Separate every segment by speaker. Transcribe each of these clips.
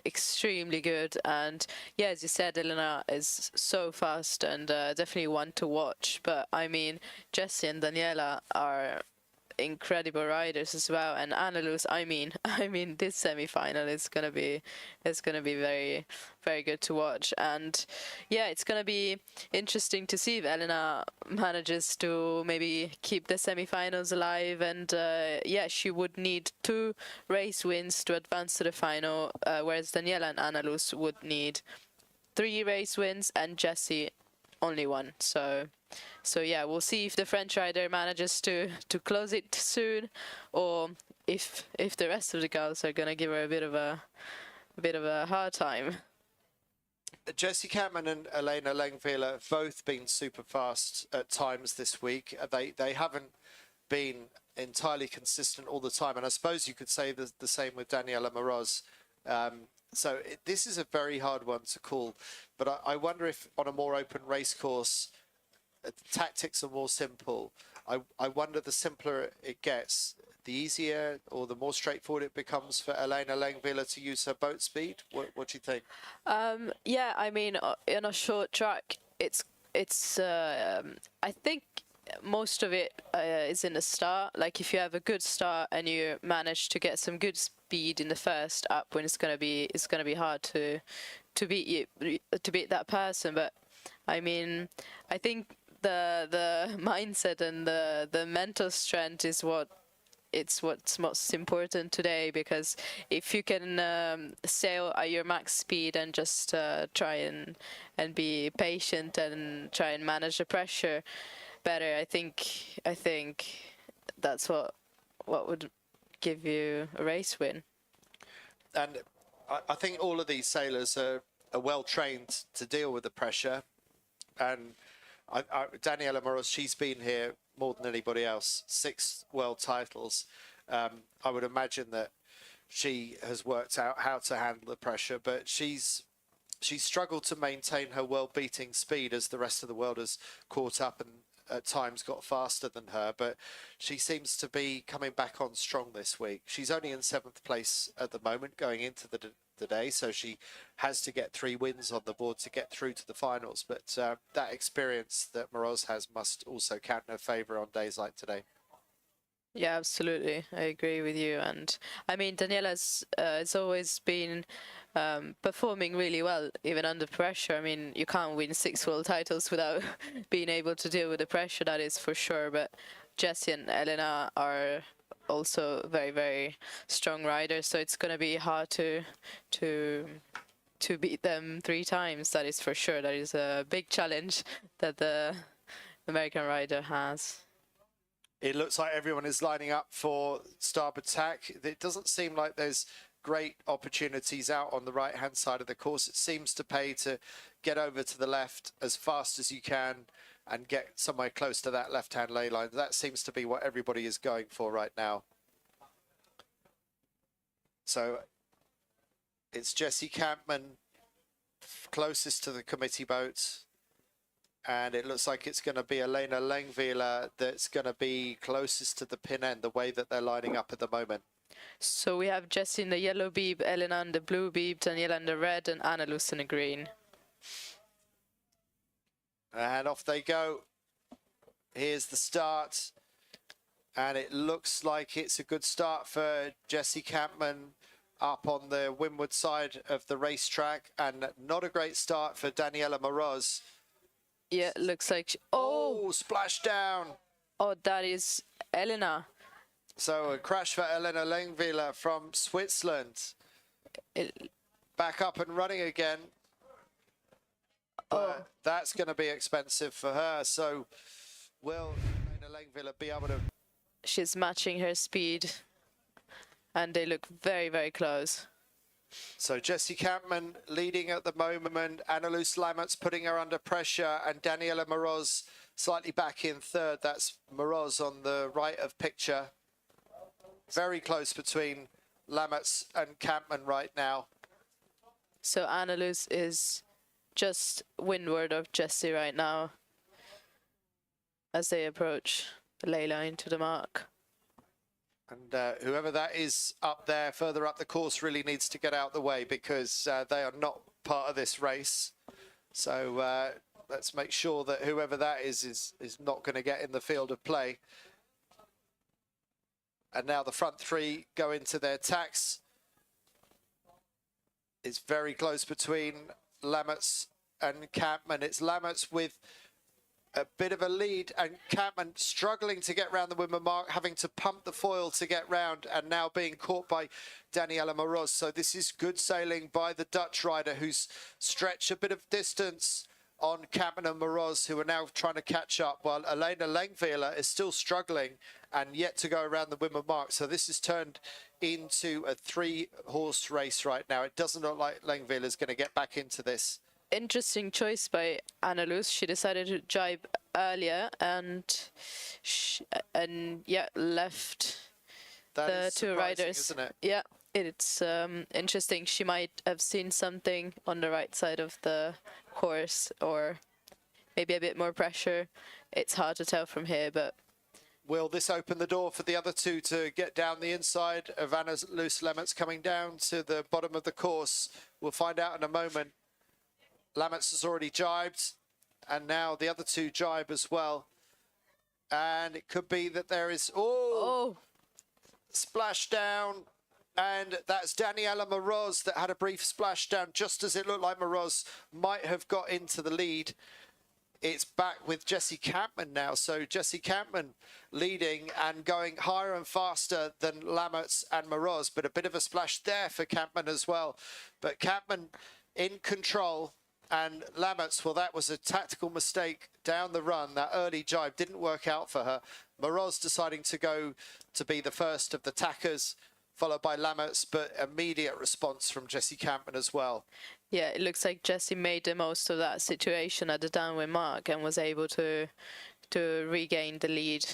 Speaker 1: extremely good. And yeah, as you said, Elena is so fast and definitely one to watch. But I mean, Jessie and Daniela are incredible riders as well, and Annaluz, I mean this semi-final is gonna be very very good to watch. And yeah, it's gonna be interesting to see if Elena manages to maybe keep the semi-finals alive. And yeah, she would need 2 race wins to advance to the final, whereas Daniela and Annaluz would need 3 race wins and Jessie only 1. So yeah, we'll see if the French rider manages to close it soon, or if the rest of the girls are gonna give her a bit of a hard time.
Speaker 2: Jessie Campman and Elena Langvilla have both been super fast at times this week. They haven't been entirely consistent all the time, and I suppose you could say the same with Daniela Moroz. So this is a very hard one to call, but I wonder if on a more open race course, tactics are more simple. I wonder the simpler it gets, the easier or the more straightforward it becomes for Elena Langvilla to use her boat speed. What do you think?
Speaker 1: Yeah, I mean, in a short track, it's I think most of it is in the start. Like if you have a good start and you manage to get some good speed in the first up, when it's gonna be hard to beat that person. But I mean, I think the mindset and the mental strength is what's most important today, because if you can sail at your max speed and just try and be patient and try and manage the pressure better, I think that's what would give you a race win.
Speaker 2: And I think all of these sailors are well trained to deal with the pressure. And Daniela Moroz, she's been here more than anybody else, 6 world titles. I would imagine that she has worked out how to handle the pressure, but she's struggled to maintain her world-beating speed as the rest of the world has caught up and at times got faster than her. But she seems to be coming back on strong this week. She's only in 7th place at the moment going into the day, so she has to get 3 wins on the board to get through to the finals. But that experience that Moroz has must also count in her favour on days like today.
Speaker 1: Yeah, absolutely, I agree with you. And I mean, Daniela's has always been performing really well, even under pressure. I mean, you can't win 6 world titles without being able to deal with the pressure, that is for sure. But Jessie and Elena are also very, very strong riders, so it's going to be hard to beat them 3 times, that is for sure. That is a big challenge that the American rider has.
Speaker 2: It looks like everyone is lining up for starboard tack. It doesn't seem like there's great opportunities out on the right hand side of the course. It seems to pay to get over to the left as fast as you can and get somewhere close to that left hand ley line. That seems to be what everybody is going for right now. So it's Jessie Campman closest to the committee boat, and it looks like it's going to be Elena Langvilla that's going to be closest to the pin end, the way that they're lining up at the moment.
Speaker 1: So we have Jessie in the yellow beeb, Elena in the blue beeb, Daniela in the red, and Annaluz in the green.
Speaker 2: And off they go. Here's the start. And it looks like it's a good start for Jessie Campman up on the windward side of the racetrack, and not a great start for Daniela Moroz.
Speaker 1: Yeah, it looks like
Speaker 2: oh, splash down.
Speaker 1: Oh, that is Elena.
Speaker 2: So a crash for Elena Langvilla from Switzerland. Back up and running again. But that's going to be expensive for her. So will Elena Langvilla be able to...
Speaker 1: She's matching her speed, and they look very, very close.
Speaker 2: So Jessie Campman leading at the moment. Annaluz Lammert's putting her under pressure, and Daniela Moroz slightly back in 3rd. That's Moroz on the right of picture. Very close between Lammert's and Campman right now.
Speaker 1: So Annaluz is just windward of Jessie right now as they approach the ley line to the mark.
Speaker 2: And whoever that is up there, further up the course, really needs to get out the way because they are not part of this race. So let's make sure that whoever that is not going to get in the field of play. And now the front three go into their tacks. It's very close between Lammerts and Kampmann. It's Lammerts with a bit of a lead, and Kampmann struggling to get round the women mark, having to pump the foil to get round, and now being caught by Daniela Moroz. So this is good sailing by the Dutch rider, who's stretched a bit of distance on Kampmann and Moroz, who are now trying to catch up, while Elena Langweiler is still struggling and yet to go around the women mark. So this has turned into a 3-horse race right now. It doesn't look like Langweiler is going to get back into this.
Speaker 1: Interesting choice by Anna Luz. She decided to jibe earlier and yeah, left
Speaker 2: That
Speaker 1: the two riders.
Speaker 2: isn't it?
Speaker 1: Yeah, it's interesting. She might have seen something on the right side of the course, or maybe a bit more pressure. It's hard to tell from here, but
Speaker 2: will this open the door for the other two to get down the inside of Anna Luz Lammerts coming down to the bottom of the course? We'll find out in a moment. Lammerts has already jibed, and now the other two jibe as well. And it could be that there is, splashdown. And that's Daniela Moroz that had a brief splashdown just as it looked like Moroz might have got into the lead. It's back with Jessie Kampmann now. So Jessie Kampmann leading and going higher and faster than Lammerts and Moroz, but a bit of a splash there for Kampmann as well. But Kampmann in control. And Lammerts, well, that was a tactical mistake down the run. That early jibe didn't work out for her. Moroz deciding to go to be the first of the tackers, followed by Lammerts, but immediate response from Jessie Kampmann as well.
Speaker 1: yeah, it looks like Jessie made the most of that situation at the downwind mark and was able to regain the lead.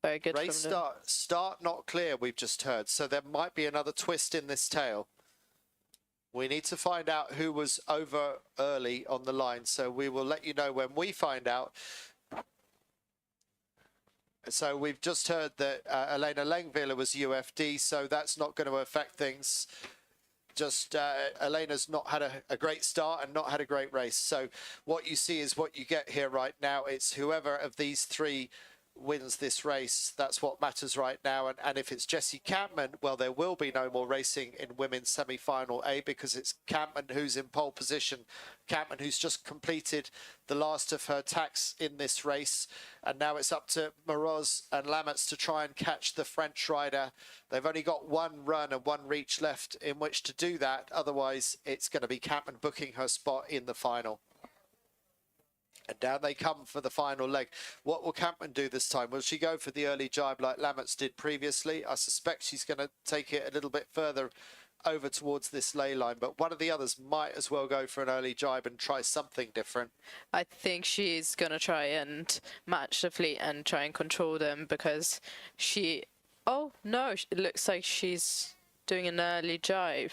Speaker 1: Very good.
Speaker 2: Race
Speaker 1: from
Speaker 2: start not clear, we've just heard. So there might be another twist in this tale. We need to find out who was over early on the line. So we will let you know when we find out. So we've just heard that Elena Langweiler was UFD, so that's not going to affect things. Just Elena's not had a great start and not had a great race. So what you see is what you get here right now. It's whoever of these three wins this race. That's what matters right now. And if it's Jessie Kampmann, well, there will be no more racing in women's semi-final A, because it's Kampmann who's in pole position. Kampmann who's just completed the last of her tacks in this race. And now it's up to Moroz and Lammerts to try and catch the French rider. They've only got one run and one reach left in which to do that. Otherwise, it's going to be Kampmann booking her spot in the final. And down they come for the final leg. What will Kampmann do this time? Will she go for the early jibe like Lammerts did previously? I suspect she's going to take it a little bit further over towards this ley line, but one of the others might as well go for an early jibe and try something different.
Speaker 1: I think she's going to try and match the fleet and try and control them, because she... Oh, no, it looks like she's doing an early jibe.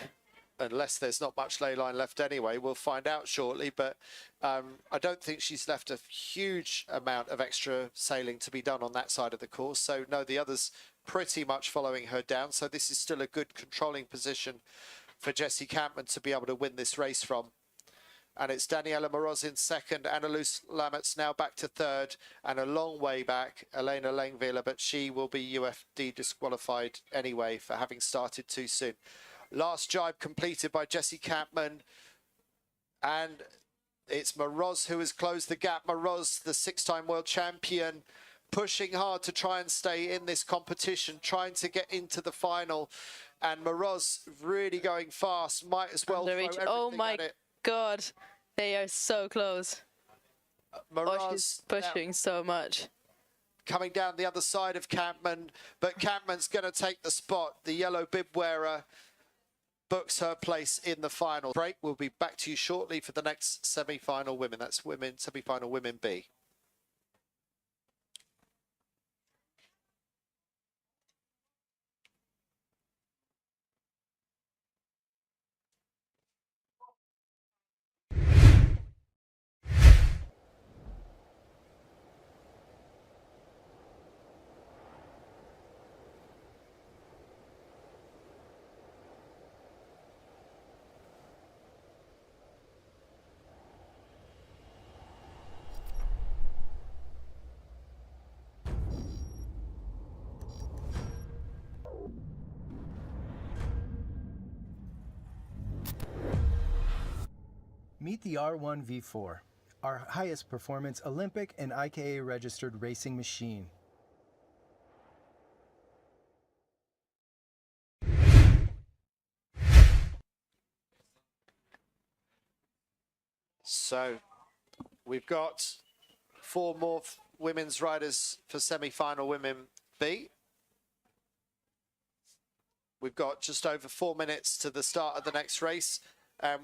Speaker 2: Unless there's not much ley line left anyway. We'll find out shortly, but I don't think she's left a huge amount of extra sailing to be done on that side of the course. So no, the others pretty much following her down. So this is still a good controlling position for Jessie Kampmann to be able to win this race from. And it's Daniela Moroz in second, Anna Luz Lammerts now back to third, and a long way back, Elena Langweiler, but she will be UFD disqualified anyway for having started too soon. Last jibe completed by Jessie Kampmann, and it's Moroz who has closed the gap. Moroz, the 6-time world champion, pushing hard to try and stay in this competition, trying to get into the final. And Moroz really going fast, might as well throw everything
Speaker 1: oh my
Speaker 2: at it.
Speaker 1: God, they are so close.
Speaker 2: Moroz
Speaker 1: she's pushing so much.
Speaker 2: Coming down the other side of Kampmann, but Kampmann's going to take the spot. The yellow bib wearer books her place in the final. Break. We'll be back to you shortly for the next semi-final women. That's women semi-final women B.
Speaker 3: Meet the R1V4, our highest performance Olympic and IKA registered racing machine.
Speaker 2: So we've got 4 more women's riders for semi-final women B. We've got just over 4 minutes to the start of the next race.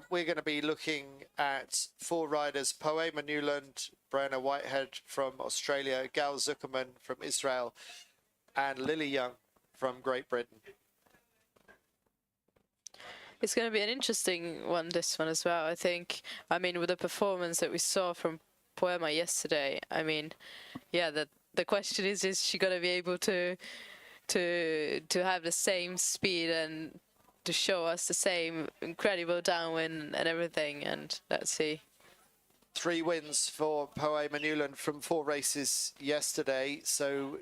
Speaker 2: We're going to be looking at 4 riders: Poema Newland, Brianna Whitehead from Australia, Gal Zuckerman from Israel, and Lily Young from Great Britain.
Speaker 1: It's going to be an interesting one, this one as well, I think. I mean, with the performance that we saw from Poema yesterday, I mean, yeah, the question is she going to be able to have the same speed and to show us the same incredible downwind and everything? And let's see.
Speaker 2: 3 wins for Poema Newland from 4 races yesterday, so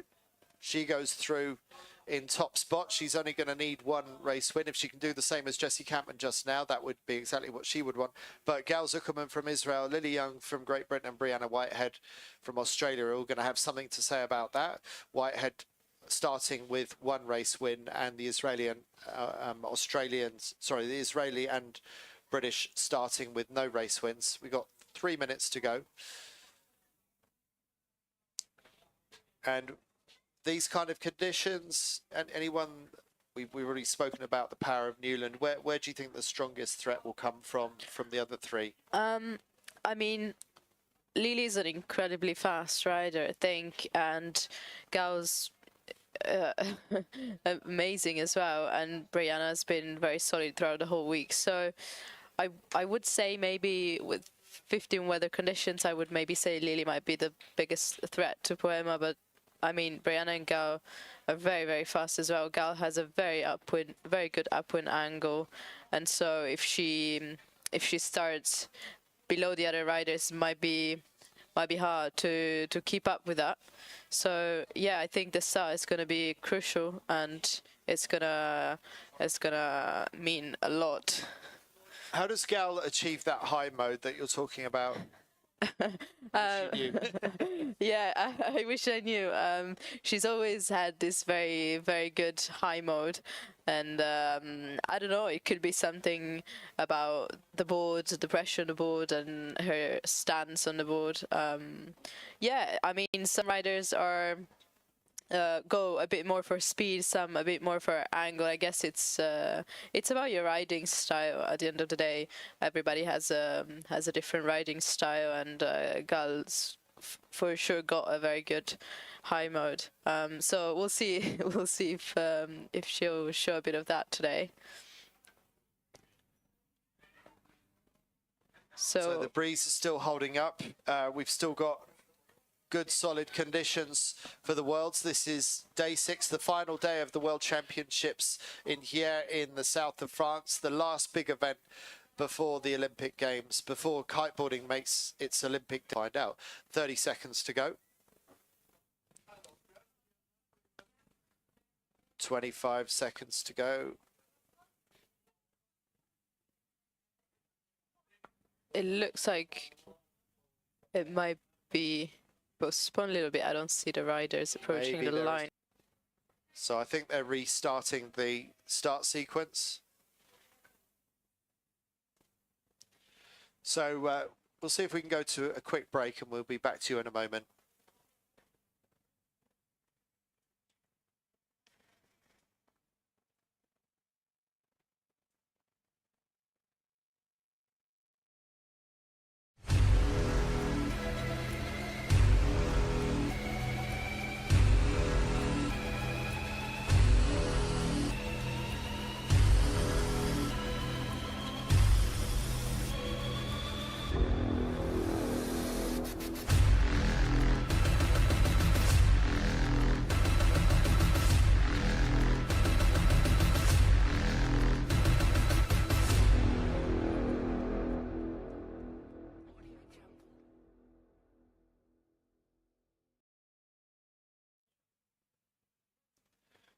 Speaker 2: she goes through in top spot. She's only going to need 1 race win. If she can do the same as Jessie Campman just now, that would be exactly what she would want. But Gal Zuckerman from Israel, Lily Young from Great Britain, and Brianna Whitehead from Australia are all going to have something to say about that. Whitehead starting with 1 race win, and the Israeli and British starting with no race wins. We've got 3 minutes to go. And these kind of conditions, and anyone, we've already spoken about the power of Newland. Where do you think the strongest threat will come from the other 3?
Speaker 1: I mean, Lily's an incredibly fast rider, I think, and Gal's amazing as well, and Brianna's been very solid throughout the whole week. So I would say maybe with 15 weather conditions, I would maybe say Lily might be the biggest threat to Poema, but I mean, Brianna and Gal are very, very fast as well. Gal has a very good upwind angle, and so if she starts below the other riders, might be hard to keep up with that. So yeah, I think the start is going to be crucial, and it's gonna mean a lot.
Speaker 2: How does Gal achieve that high mode that you're talking about?
Speaker 1: Yeah, I wish I knew. She's always had this very, very good high mode, and I don't know, it could be something about the board, the pressure on the board, and her stance on the board. Yeah, I mean, some riders are go a bit more for speed, some a bit more for angle. I guess it's about your riding style. At the end of the day, everybody has a different riding style, and Gal's for sure got a very good high mode. So we'll see. We'll see if she'll show a bit of that today.
Speaker 2: So the breeze is still holding up. We've still got good solid conditions for the Worlds. This is day 6, the final day of the World Championships in Hyeres in the south of France, the last big event before the Olympic Games, before kiteboarding makes its Olympic find out. 30 seconds to go. 25 seconds to go.
Speaker 1: It looks like it might be postponed a little bit. I don't see the riders approaching
Speaker 2: Maybe
Speaker 1: the line.
Speaker 2: So I think they're restarting the start sequence. So we'll see if we can go to a quick break, and we'll be back to you in a moment.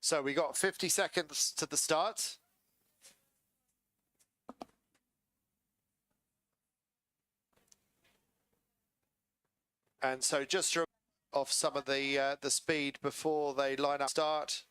Speaker 2: So we got 50 seconds to the start. And so just to off some of the speed before they line up start.